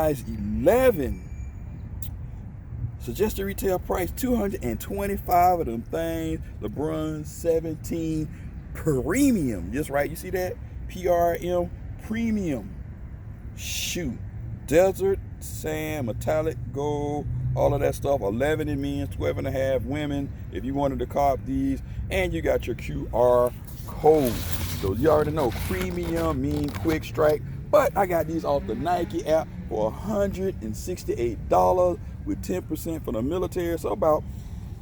size 11. Suggested retail price $225 of them things. LeBron 17 premium. Just right. You see that? PRM premium. Shoot. Desert sand, metallic gold, all of that stuff. 11 in men, 12 and a half women. If you wanted to cop these, and you got your QR code. So you already know premium mean quick strike. But I got these off the Nike app for $168 with 10% for the military. So about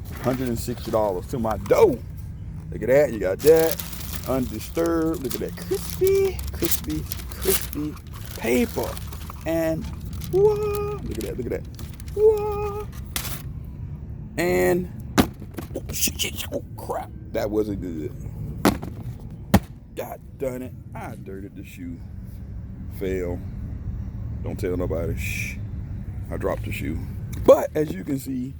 $160 to my dough. Look at that. You got that. Undisturbed. Look at that crispy paper. And whoa, look at that, look at that. Whoa. And oh crap, that wasn't good. God done it. I dirted the shoe. Fail. Don't tell nobody. Shh. I dropped the shoe. But as you can see,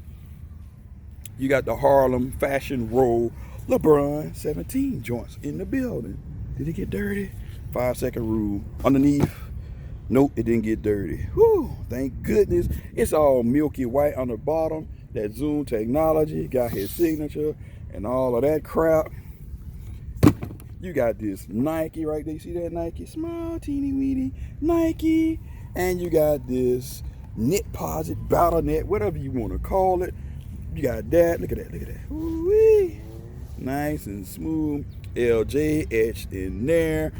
you got the Harlem Fashion Roll LeBron 17 joints in the building. Did it get dirty? 5-second rule. Underneath. Nope, it didn't get dirty. Whew, thank goodness. It's all milky white on the bottom. That Zoom technology got his signature and all of that crap. You got this Nike right there. You see that Nike? Small, teeny, weeny Nike. And you got this knit posit, battle net, whatever you want to call it. You got that. Look at that. Look at that. Ooh-wee. Nice and smooth. LJ etched in there.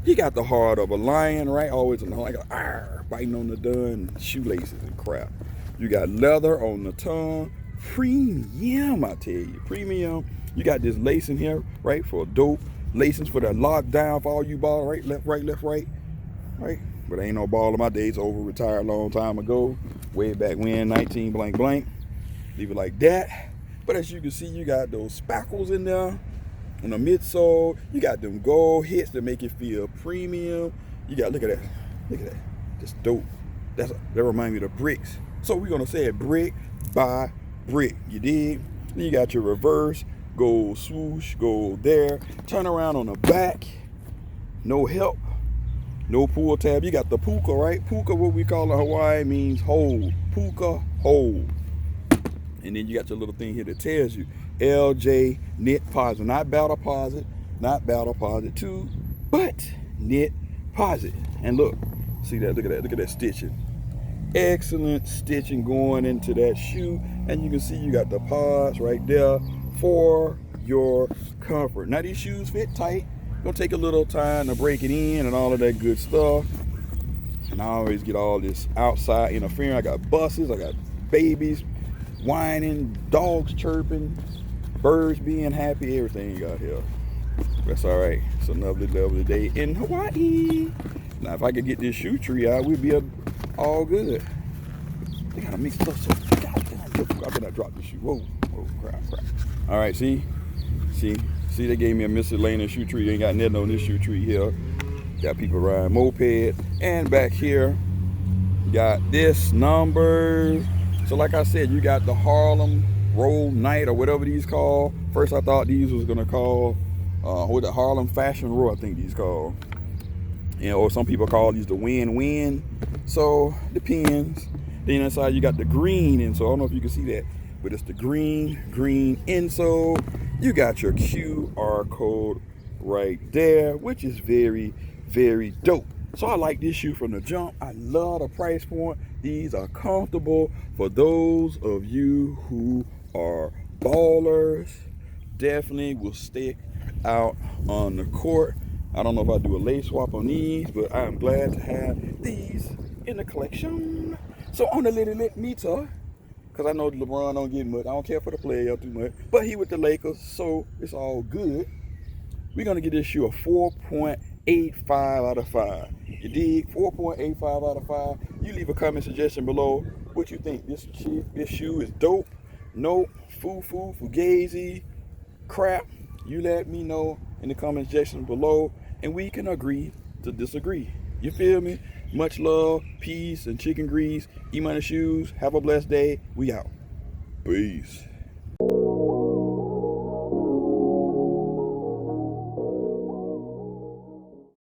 He got the heart of a lion, right? Always like a biting on the dun, shoelaces and crap. You got leather on the tongue. Premium, I tell you. Premium. You got this lace in here, right? For dope. Lacings for that lockdown for all you ball, right? Left, right, left, right. Right? But ain't no ball in my days over. Retired a long time ago. Way back when, 19 blank blank. Leave it like that. But as you can see, you got those spackles in there. On the midsole, you got them gold hits that make it feel premium. You got, look at that, just dope. That reminds me of the bricks. So we're gonna say it brick by brick. You dig? Then you got your reverse gold swoosh, gold there. Turn around on the back, no help, no pull tab. You got the puka, right? Puka, what we call in Hawaii, means hold. Puka, hold. And then you got your little thing here that tells you LJ knit posit, not battle posit, not battle posit 2, but knit posit. And look, see that? Look at that stitching. Excellent stitching going into that shoe. And you can see you got the pods right there for your comfort. Now these shoes fit tight. Gonna take a little time to break it in and all of that good stuff. And I always get all this outside interference. I got buses, I got babies whining, dogs chirping, birds being happy, everything you got here. That's all right. It's a lovely day in Hawaii. Now, if I could get this shoe tree out, we'd be all good. They gotta mix it up so I better drop the shoe. Whoa, crap. All right, see, they gave me a miscellaneous shoe tree. They ain't got nothing on this shoe tree here. Got people riding moped. And back here, got this number. So like I said, you got the Harlem Roll Night or whatever these called. First I thought these was gonna call what the Harlem Fashion Roll, I think these called. Or some people call these the win-win. So depends. Then inside you got the green insole. I don't know if you can see that, but it's the green insole. You got your QR code right there, which is very, very dope. So I like this shoe from the jump. I love the price point. These are comfortable for those of you who are ballers. Definitely will stick out on the court. I don't know if I do a lace swap on these, but I'm glad to have these in the collection. So on the little meter, because I know LeBron don't get much. I don't care for the player too much, but he with the Lakers, so it's all good. We're gonna give this shoe a 4.85 out of 5. You dig? 4.85 out of 5. You leave a comment suggestion below what you think. This shoe is dope. Nope. Fugazi, crap. You let me know in the comment section below, and we can agree to disagree. You feel me? Much love, peace, and chicken grease. Emoneyshoes. Have a blessed day. We out. Peace.